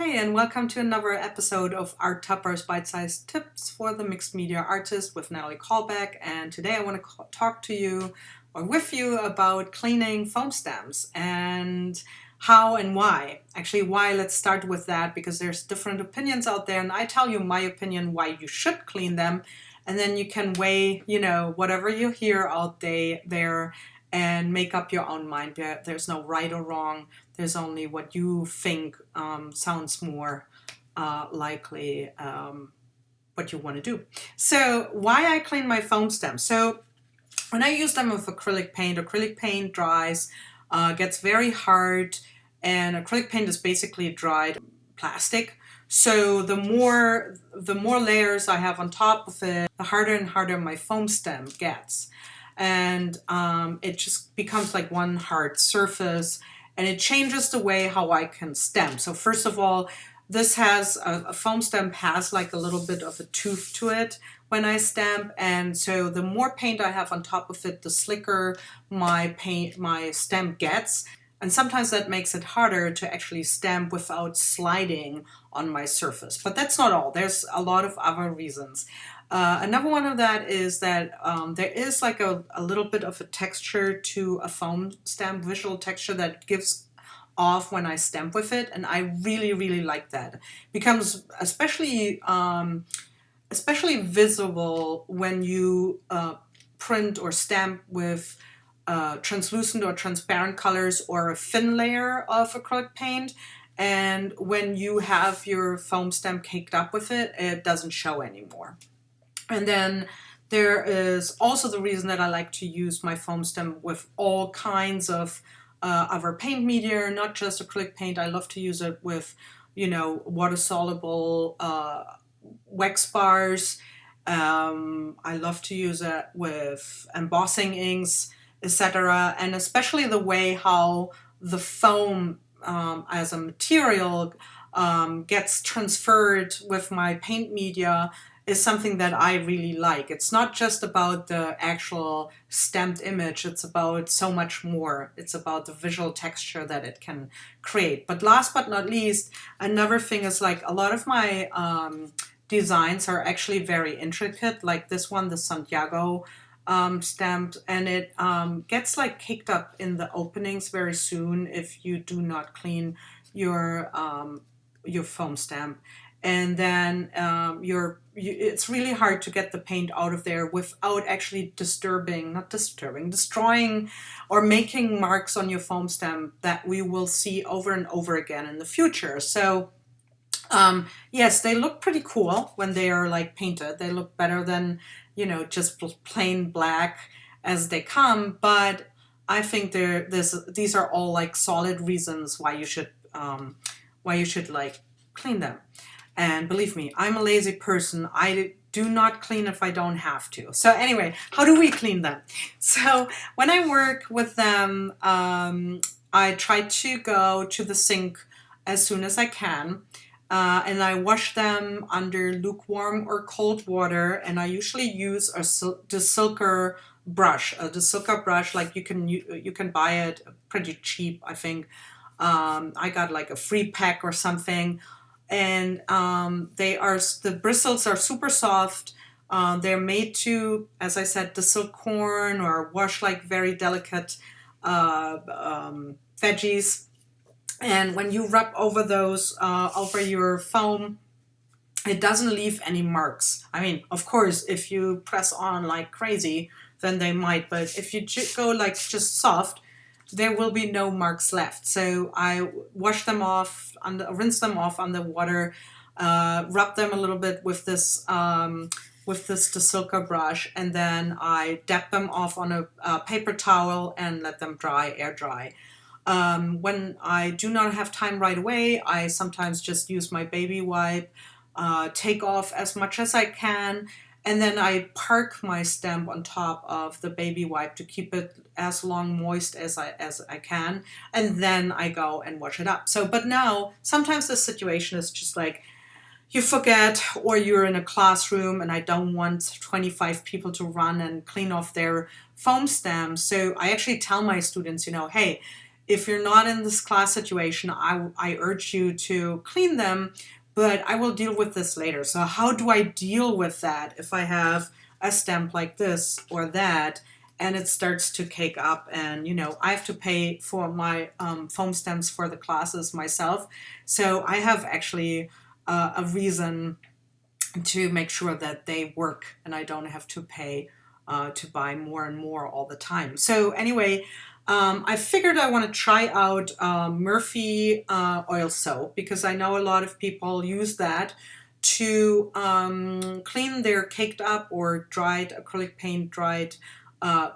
Hey, and welcome to another episode of our Tapas bite-sized tips for the mixed media artist with Natalie Callback. And today I want to talk to you or with you about cleaning foam stamps and how and why. Actually, why, let's start with that because there's different opinions out there, and I tell you my opinion why you should clean them, and then you can weigh, whatever you hear out there and make up your own mind. There's no right or wrong. There's only what you think sounds more likely what you want to do. So why I clean my foam stamps. So when I use them with acrylic paint dries, gets very hard, and acrylic paint is basically dried plastic. So the more layers I have on top of it, the harder and harder my foam stamp gets. And it just becomes like one hard surface, and it changes the way how I can stamp. So first of all, this has a foam stamp has like a little bit of a tooth to it when I stamp, and so the more paint I have on top of it, the slicker my stamp gets. And sometimes that makes it harder to actually stamp without sliding on my surface. But that's not all. There's a lot of other reasons. Another one of that is that there is like a little bit of a texture to a foam stamp, visual texture that gives off when I stamp with it, and I really, really like that. It becomes especially visible when you print or stamp with translucent or transparent colors or a thin layer of acrylic paint. And when you have your foam stamp caked up with it, it doesn't show anymore. And then there is also the reason that I like to use my foam stamp with all kinds of other paint media, not just acrylic paint. I love to use it with, water-soluble wax bars. I love to use it with embossing inks, etc. And especially the way how the foam as a material gets transferred with my paint media is something that I really like. It's not just about the actual stamped image, it's about so much more. It's about the visual texture that it can create. But last but not least, another thing is like a lot of my designs are actually very intricate, like this one, the Santiago stamped, and it gets like caked up in the openings very soon if you do not clean your foam stamp. And then it's really hard to get the paint out of there without actually destroying or making marks on your foam stamp that we will see over and over again in the future. So yes, they look pretty cool when they are like painted. They look better than, just plain black as they come. But I think these are all like solid reasons why you should like clean them. And believe me, I'm a lazy person. I do not clean if I don't have to. So anyway, how do we clean them? So when I work with them, I try to go to the sink as soon as I can. And I wash them under lukewarm or cold water. And I usually use a Desilker brush. A Desilker brush, like you can buy it pretty cheap, I think. I got like a free pack or something. And the bristles are super soft. They're made to, as I said, desilcorn or wash like very delicate veggies. And when you rub over those over your foam, it doesn't leave any marks. I mean, of course, if you press on like crazy, then they might. But if you go like just soft, there will be no marks left. So I wash them off, rinse them off under water, rub them a little bit with this Desilker brush, and then I dab them off on a paper towel and let them air dry. When I do not have time right away, I sometimes just use my baby wipe, take off as much as I can, and then I park my stamp on top of the baby wipe to keep it as long moist as I can, and then I go and wash it up. But now sometimes the situation is just like you forget, or you're in a classroom and I don't want 25 people to run and clean off their foam stamps. So I actually tell my students, hey, if you're not in this class situation, I urge you to clean them, but I will deal with this later. So how do I deal with that if I have a stamp like this or that and it starts to cake up, and I have to pay for my foam stamps for the classes myself. So I have actually a reason to make sure that they work and I don't have to pay to buy more and more all the time. So anyway, I figured I want to try out Murphy oil soap, because I know a lot of people use that to clean their caked up or dried acrylic paint, dried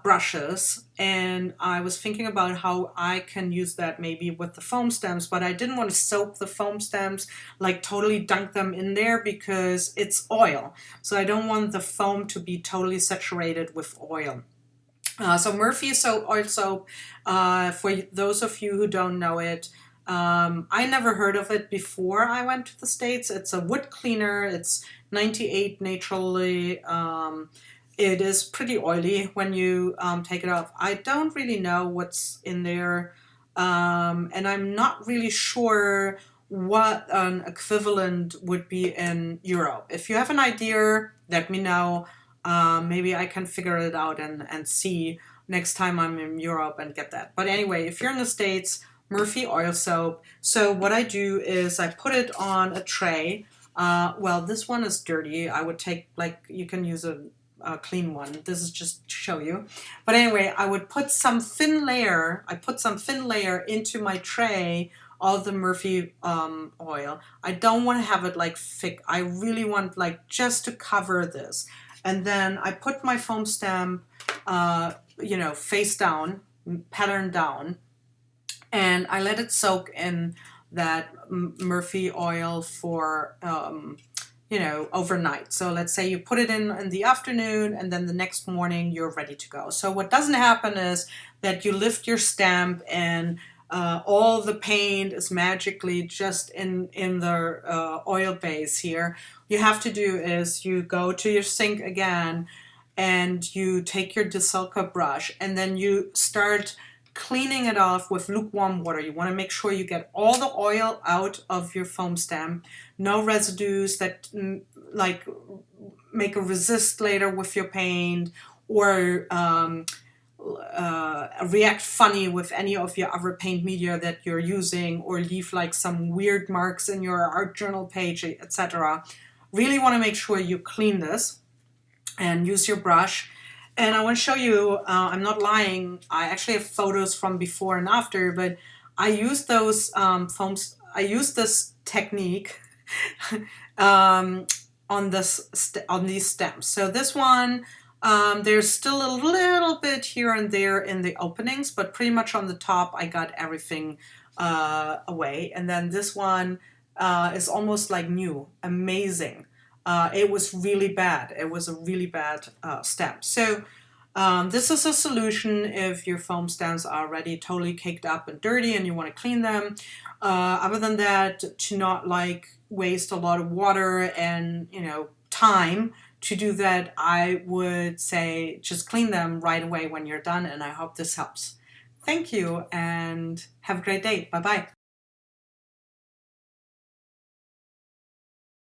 brushes. And I was thinking about how I can use that maybe with the foam stamps, but I didn't want to soak the foam stamps, like totally dunk them in there, because it's oil. So I don't want the foam to be totally saturated with oil. So Murphy oil soap, for those of you who don't know it, I never heard of it before I went to the States. It's a wood cleaner. It's 98 naturally. It is pretty oily when you take it off. I don't really know what's in there, and I'm not really sure what an equivalent would be in Europe. If you have an idea, let me know. Maybe I can figure it out and see next time I'm in Europe and get that. But anyway, if you're in the States, Murphy oil soap. So what I do is I put it on a tray. Well, this one is dirty. I would take, like, you can use a clean one. This is just to show you. But anyway, I would put some thin layer. I put some thin layer into my tray of the Murphy oil. I don't want to have it like thick. I really want like just to cover this. And then I put my foam stamp, face down, pattern down, and I let it soak in that Murphy oil for overnight. So let's say you put it in the afternoon, and then the next morning you're ready to go. So what doesn't happen is that you lift your stamp and all the paint is magically just in the oil base here. You have to do is you go to your sink again and you take your Desilca brush, and then you start cleaning it off with lukewarm water. You want to make sure you get all the oil out of your foam stamp. No residues that like make a resist later with your paint, or react funny with any of your other paint media that you're using, or leave like some weird marks in your art journal page, etc. Really want to make sure you clean this and use your brush. And I want to show you, I'm not lying, I actually have photos from before and after, but I use those foams, I use this technique on these stems. So this one, there's still a little bit here and there in the openings, but pretty much on the top I got everything away. And then this one is almost like new, amazing. It was really bad. It was a really bad stamp. So this is a solution if your foam stamps are already totally caked up and dirty and you want to clean them. Other than that, to not like waste a lot of water and time to do that, I would say just clean them right away when you're done, and I hope this helps. Thank you and have a great day. Bye-bye.